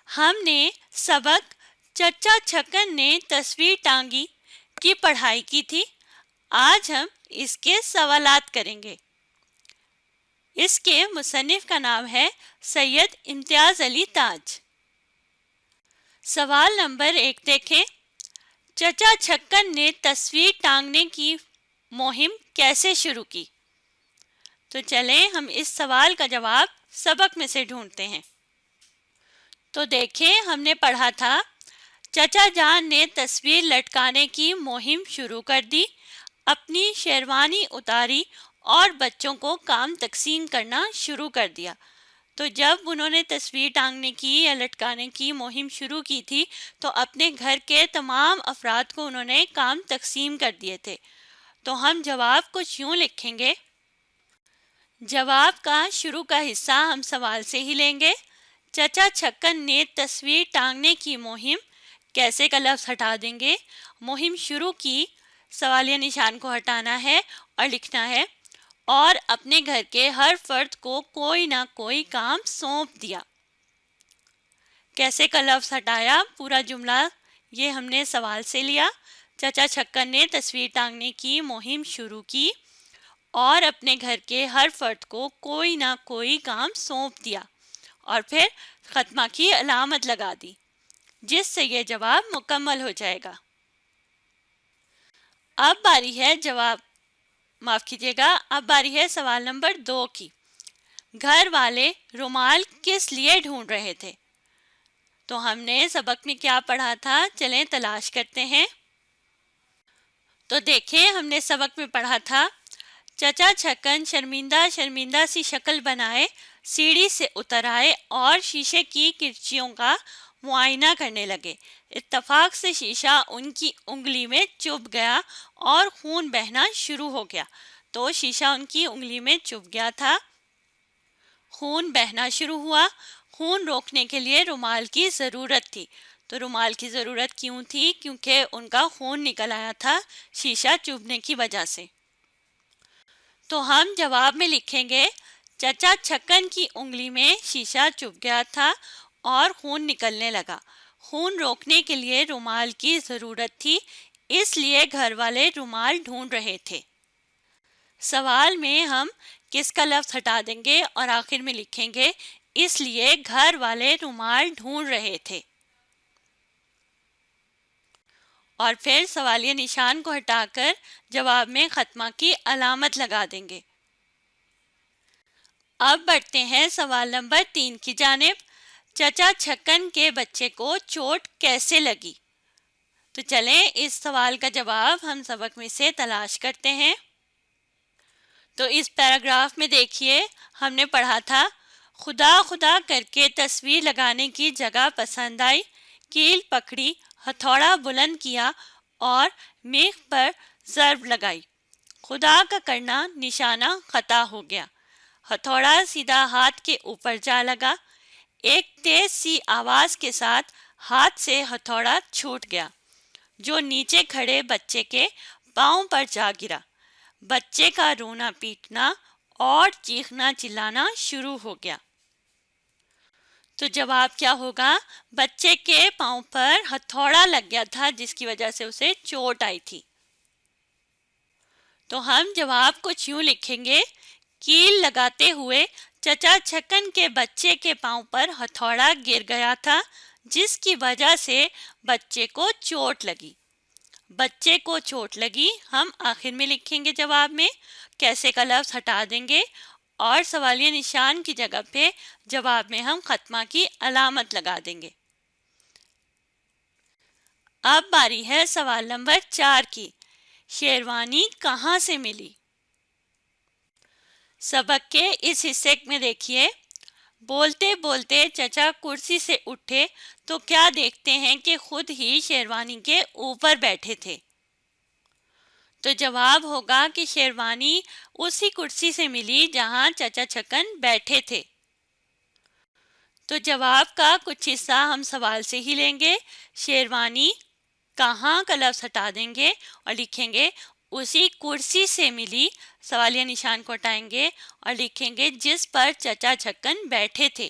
ہم نے سبق چچا چھکن نے تصویر ٹانگی کی پڑھائی کی تھی۔ آج ہم اس کے سوالات کریں گے۔ اس کے مصنف کا نام ہے سید امتیاز علی تاج۔ سوال نمبر 1 دیکھیں۔ چچا چھکن نے تصویر ٹانگنے کی مہم کیسے شروع کی؟ تو چلیں ہم اس سوال کا جواب سبق میں سے ڈھونڈتے ہیں۔ تو دیکھیں ہم نے پڑھا تھا چچا جان نے تصویر لٹکانے کی مہم شروع کر دی، اپنی شیروانی اتاری اور بچوں کو کام تقسیم کرنا شروع کر دیا۔ تو جب انہوں نے تصویر ٹانگنے کی یا لٹکانے کی مہم شروع کی تھی تو اپنے گھر کے تمام افراد کو انہوں نے کام تقسیم کر دیے تھے۔ تو ہم جواب کچھ یوں لکھیں گے۔ جواب کا شروع کا حصہ ہم سوال سے ہی لیں گے۔ چچا چھکن نے تصویر ٹانگنے کی مہم، کیسے کا لفظ ہٹا دیں گے، مہم شروع کی، سوالیہ نشان کو ہٹانا ہے اور لکھنا ہے، اور اپنے گھر کے ہر فرد کو کوئی نہ کوئی کام سونپ دیا۔ کیسے کا لفظ ہٹایا، پورا جملہ یہ ہم نے سوال سے لیا۔ چچا چھکن نے تصویر ٹانگنے کی مہم شروع کی اور اپنے گھر کے ہر فرد کو کوئی نہ کوئی کام سونپ دیا، اور پھر خاتمہ کی علامت لگا دی، جس سے یہ جواب مکمل ہو جائے گا۔ اب باری ہے سوال نمبر 2 کی۔ گھر والے رومال کس لیے ڈھونڈ رہے تھے؟ تو ہم نے سبق میں کیا پڑھا تھا، چلیں تلاش کرتے ہیں۔ تو دیکھیں ہم نے سبق میں پڑھا تھا چچا چھکن شرمندہ شرمندہ سی شکل بنائے سیڑھی سے اتر آئے اور شیشے کی کرچیوں کا معائنہ کرنے لگے۔ اتفاق سے شیشہ ان کی انگلی میں چبھ گیا اور خون بہنا شروع ہو گیا۔ تو شیشہ ان کی انگلی میں چبھ گیا تھا، خون بہنا شروع ہوا۔ خون روکنے کے لیے رومال کی ضرورت تھی۔ تو رومال کی ضرورت کیوں تھی؟ کیونکہ ان کا خون نکل آیا تھا شیشہ چبھنے کی وجہ سے۔ تو ہم جواب میں لکھیں گے چچا چھکن کی انگلی میں شیشہ چبھ گیا تھا اور خون نکلنے لگا۔ خون روکنے کے لیے رومال کی ضرورت تھی، اس لیے گھر والے رومال ڈھونڈ رہے تھے۔ سوال میں ہم کس کا لفظ ہٹا دیں گے اور آخر میں لکھیں گے اس لیے گھر والے رومال ڈھونڈ رہے تھے، اور پھر سوالیہ نشان کو ہٹا کر جواب میں خاتمہ کی علامت لگا دیں گے۔ اب بڑھتے ہیں سوال نمبر 3 کی جانب۔ چچا چھکن کے بچے کو چوٹ کیسے لگی؟ تو چلیں اس سوال کا جواب ہم سبق میں سے تلاش کرتے ہیں۔ تو اس پیراگراف میں دیکھیے ہم نے پڑھا تھا خدا خدا کر کے تصویر لگانے کی جگہ پسند آئی، کیل پکڑی، ہتھوڑا بلند کیا اور میخ پر ضرب لگائی۔ خدا کا کرنا نشانہ خطا ہو گیا، ہتھوڑا سیدھا ہاتھ کے اوپر جا لگا، ایک تیز سی آواز کے ساتھ ہاتھ سے ہتھوڑا چھوٹ گیا جو نیچے کھڑے بچے کے پاؤں پر جا گرا۔ بچے کا رونا پیٹنا اور چیخنا چلانا شروع ہو گیا۔ تو جواب کیا ہوگا؟ بچے کے پاؤں پر ہتھوڑا لگ گیا تھا جس کی وجہ سے اسے چوٹ آئی تھی۔ تو ہم جواب کچھ یوں لکھیں گے، کیل لگاتے ہوئے چچا چھکن کے بچے کے پاؤں پر ہتھوڑا گر گیا تھا جس کی وجہ سے بچے کو چوٹ لگی۔ بچے کو چوٹ لگی ہم آخر میں لکھیں گے جواب میں، کیسے کا لفظ ہٹا دیں گے اور سوالیہ نشان کی جگہ پہ جواب میں ہم خاتمہ کی علامت لگا دیں گے۔ اب باری ہے سوال نمبر 4 کی۔ شیروانی کہاں سے ملی؟ سبق کے اس حصے میں دیکھیے، بولتے بولتے چچا کرسی سے اٹھے تو کیا دیکھتے ہیں کہ خود ہی شیروانی کے اوپر بیٹھے تھے۔ تو جواب ہوگا کہ شیروانی اسی کرسی سے ملی جہاں چچا چھکن بیٹھے تھے۔ تو جواب کا کچھ حصہ ہم سوال سے ہی لیں گے۔ شیروانی کہاں کا لفظ ہٹا دیں گے اور لکھیں گے اسی کرسی سے ملی، سوالیہ نشان کو ہٹائیں گے اور لکھیں گے جس پر چچا چھکن بیٹھے تھے۔